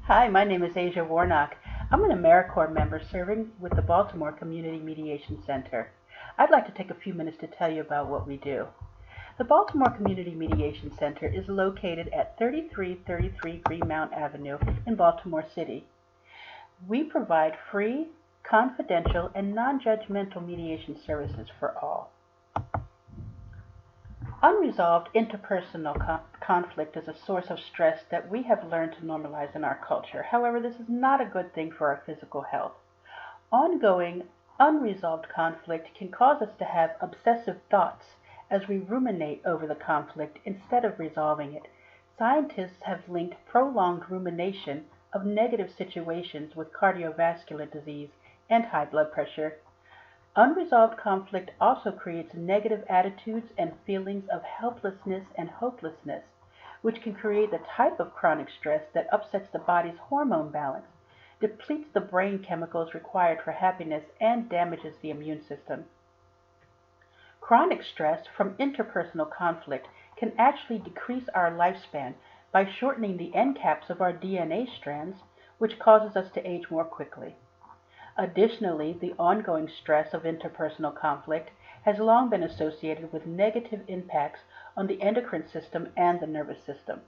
Hi, my name is Asia Warnock. I'm an AmeriCorps member serving with the Baltimore Community Mediation Center. I'd like to take a few minutes to tell you about what we do. The Baltimore Community Mediation Center is located at 3333 Greenmount Avenue in Baltimore City. We provide free, confidential, and non-judgmental mediation services for all. Unresolved interpersonal conflict is a source of stress that we have learned to normalize in our culture. However, this is not a good thing for our physical health. Ongoing, unresolved conflict can cause us to have obsessive thoughts as we ruminate over the conflict instead of resolving it. Scientists have linked prolonged rumination of negative situations with cardiovascular disease and high blood pressure. Unresolved conflict also creates negative attitudes and feelings of helplessness and hopelessness, which can create the type of chronic stress that upsets the body's hormone balance, depletes the brain chemicals required for happiness, and damages the immune system. Chronic stress from interpersonal conflict can actually decrease our lifespan by shortening the end caps of our DNA strands, which causes us to age more quickly. Additionally, the ongoing stress of interpersonal conflict has long been associated with negative impacts on the endocrine system and the nervous system.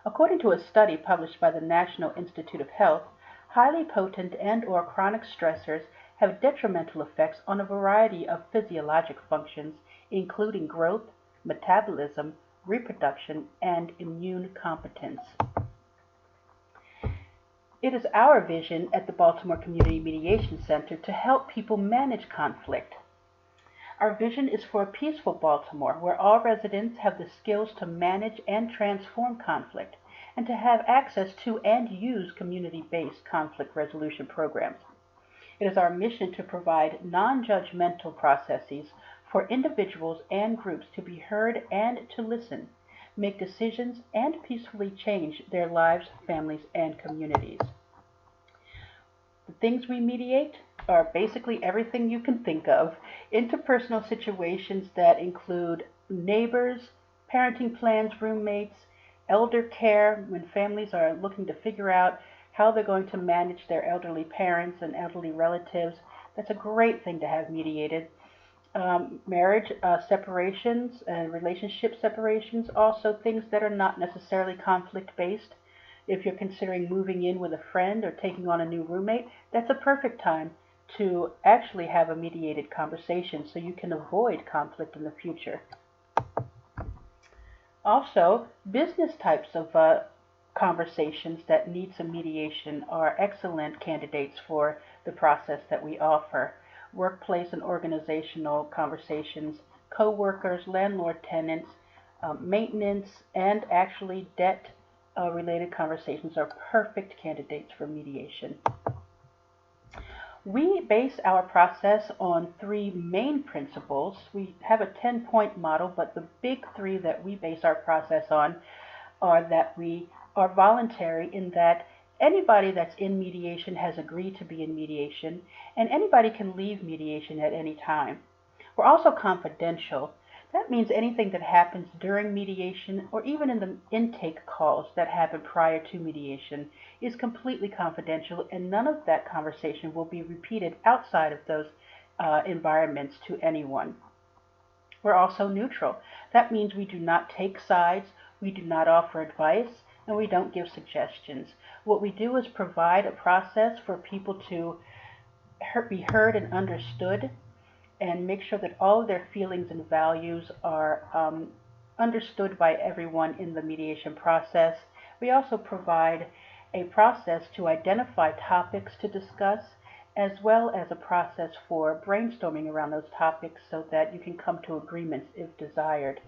According to a study published by the National Institute of Health, highly potent and/or chronic stressors have detrimental effects on a variety of physiologic functions, including growth, metabolism, reproduction, and immune competence. It is our vision at the Baltimore Community Mediation Center to help people manage conflict. Our vision is for a peaceful Baltimore where all residents have the skills to manage and transform conflict and to have access to and use community-based conflict resolution programs. It is our mission to provide non-judgmental processes for individuals and groups to be heard and to listen, make decisions, and peacefully change their lives, families, and communities. The things we mediate are basically everything you can think of. Interpersonal situations that include neighbors, parenting plans, roommates, elder care, when families are looking to figure out how they're going to manage their elderly parents and elderly relatives. That's a great thing to have mediated. Marriage separations and relationship separations, also things that are not necessarily conflict-based. If you're considering moving in with a friend or taking on a new roommate, that's a perfect time to actually have a mediated conversation so you can avoid conflict in the future. Also, business types of conversations that need some mediation are excellent candidates for the process that we offer. Workplace and organizational conversations, co-workers, landlord-tenants, maintenance, and actually debt-related conversations are perfect candidates for mediation. We base our process on three main principles. We have a 10-point model, but the big three that we base our process on are that we are voluntary in that anybody that's in mediation has agreed to be in mediation, and anybody can leave mediation at any time. We're also confidential. That means anything that happens during mediation or even in the intake calls that happen prior to mediation is completely confidential, and none of that conversation will be repeated outside of those environments to anyone. We're also neutral. That means we do not take sides, we do not offer advice, and we don't give suggestions. What we do is provide a process for people to be heard and understood, and make sure that all of their feelings and values are understood by everyone in the mediation process. We also provide a process to identify topics to discuss, as well as a process for brainstorming around those topics so that you can come to agreements if desired.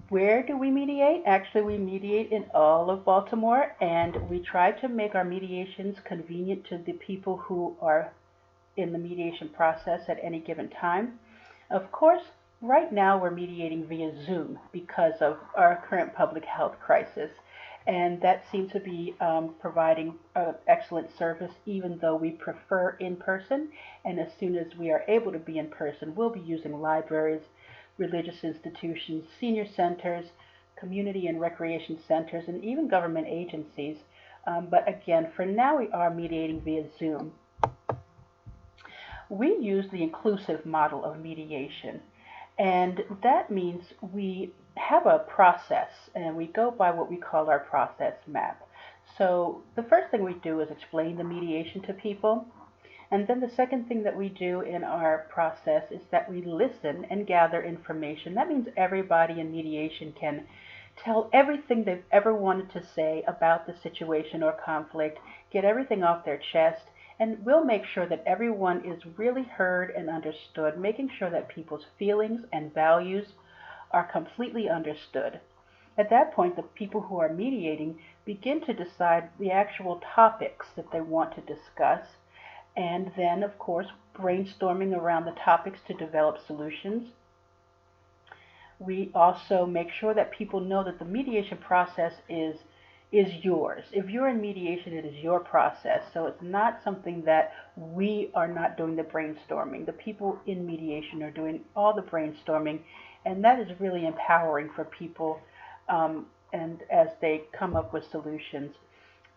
Where do we mediate? Actually, we mediate in all of Baltimore, and we try to make our mediations convenient to the people who are in the mediation process at any given time. Of course, right now we're mediating via Zoom because of our current public health crisis, and that seems to be providing excellent service, even though we prefer in person. And as soon as we are able to be in person, we'll be using libraries, religious institutions, senior centers, community and recreation centers, and even government agencies. But again, for now, we are mediating via Zoom. We use the inclusive model of mediation, and that means we have a process, and we go by what we call our process map. So the first thing we do is explain the mediation to people. And then the second thing that we do in our process is that we listen and gather information. That means everybody in mediation can tell everything they've ever wanted to say about the situation or conflict, get everything off their chest, and we'll make sure that everyone is really heard and understood, making sure that people's feelings and values are completely understood. At that point, the people who are mediating begin to decide the actual topics that they want to discuss, and then, of course, brainstorming around the topics to develop solutions. We also make sure that people know that the mediation process is yours. If you're in mediation, it is your process. So it's not something that we are not doing the brainstorming. The people in mediation are doing all the brainstorming, and that is really empowering for people and as they come up with solutions.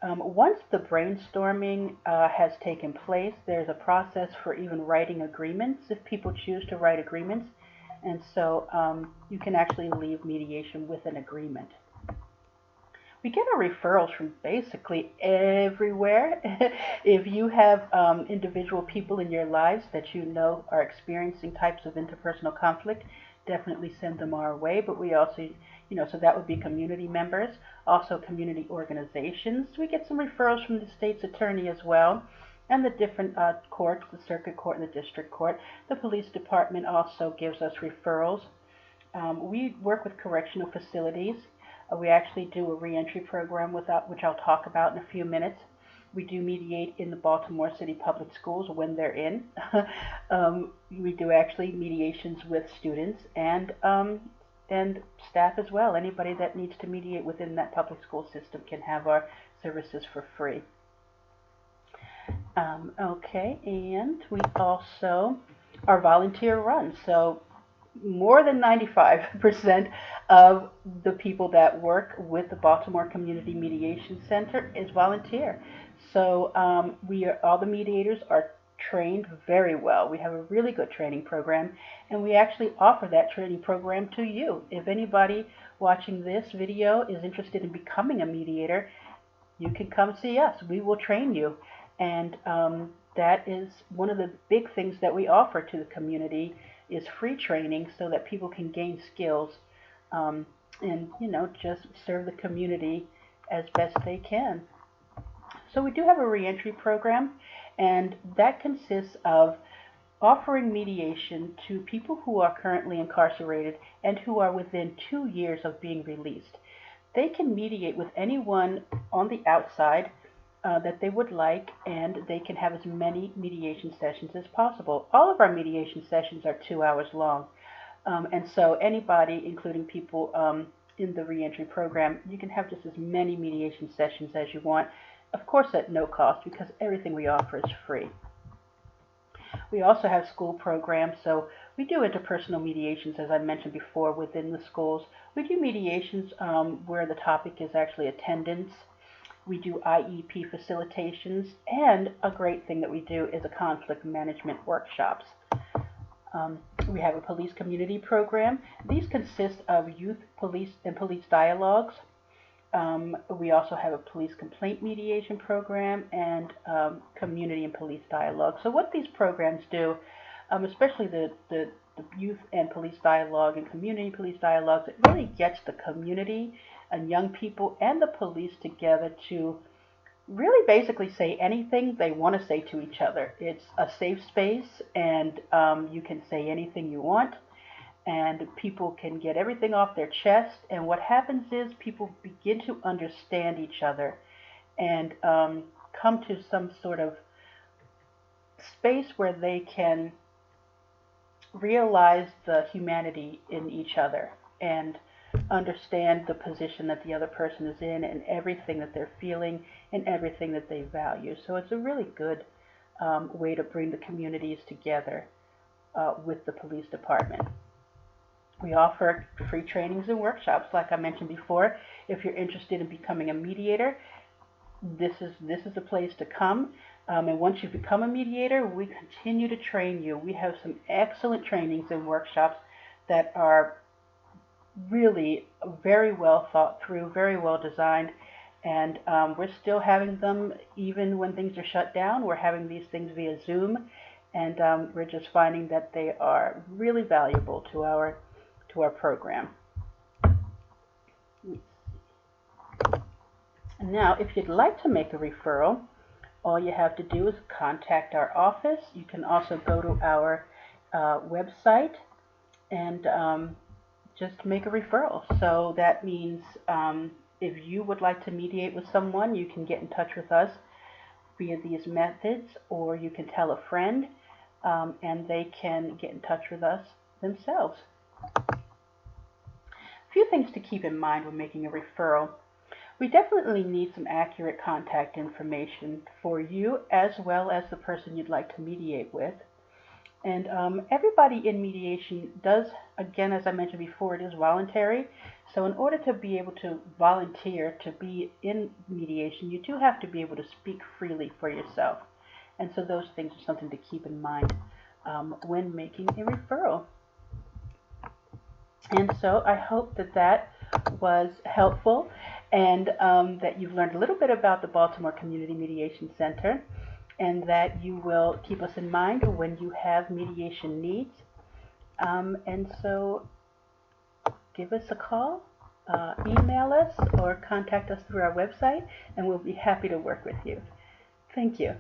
Once the brainstorming has taken place, there's a process for even writing agreements if people choose to write agreements. And so you can actually leave mediation with an agreement. We get our referrals from basically everywhere. If you have individual people in your lives that you know are experiencing types of interpersonal conflict, definitely send them our way. But we also, so that would be community members, also community organizations. We get some referrals from the state's attorney as well, and the different courts, the circuit court and the district court. The police department also gives us referrals. We work with correctional facilities. We actually do a reentry program which I'll talk about in a few minutes. We do mediate in the Baltimore City Public Schools when they're in. We do actually mediations with students and staff as well. Anybody that needs to mediate within that public school system can have our services for free. Okay, and we also are volunteer run. So more than 95% of the people that work with the Baltimore Community Mediation Center is volunteer. So all the mediators are trained very well. We have a really good training program, and we actually offer that training program to you. If anybody watching this video is interested in becoming a mediator, you can come see us. We will train you. And that is one of the big things that we offer to the community is free training so that people can gain skills and just serve the community as best they can. So we do have a reentry program, and that consists of offering mediation to people who are currently incarcerated and who are within 2 years of being released. They can mediate with anyone on the outside that they would like, and they can have as many mediation sessions as possible. All of our mediation sessions are 2 hours long, and so anybody, including people in the reentry program, you can have just as many mediation sessions as you want, of course at no cost, because everything we offer is free. We also have school programs, so we do interpersonal mediations, as I mentioned before, within the schools. We do mediations where the topic is actually attendance. We do IEP facilitations, and a great thing that we do is a conflict management workshops. We have a police community program. These consist of youth, police, and police dialogues. We also have a police complaint mediation program and community and police dialogue. So what these programs do, especially the youth and police dialogue and community police dialogues, it really gets the community and young people and the police together to really basically say anything they want to say to each other. It's a safe space, and you can say anything you want, and people can get everything off their chest. And what happens is people begin to understand each other and come to some sort of space where they can realize the humanity in each other and understand the position that the other person is in and everything that they're feeling and everything that they value. So it's a really good way to bring the communities together with the police department. We offer free trainings and workshops, like I mentioned before. If you're interested in becoming a mediator, this is the place to come. And once you become a mediator, we continue to train you. We have some excellent trainings and workshops that are really very well thought through, very well designed, and we're still having them even when things are shut down. We're having these things via Zoom, and we're just finding that they are really valuable to our program. Now, if you'd like to make a referral, all you have to do is contact our office. You can also go to our website and just make a referral. So that means if you would like to mediate with someone, you can get in touch with us via these methods, or you can tell a friend and they can get in touch with us themselves. A few things to keep in mind when making a referral. We definitely need some accurate contact information for you as well as the person you'd like to mediate with. And everybody in mediation does, again, as I mentioned before, it is voluntary. So in order to be able to volunteer to be in mediation, you do have to be able to speak freely for yourself. And so those things are something to keep in mind when making a referral. And so I hope that that was helpful, and that you've learned a little bit about the Baltimore Community Mediation Center, and that you will keep us in mind when you have mediation needs. And so give us a call, email us, or contact us through our website, and we'll be happy to work with you. Thank you.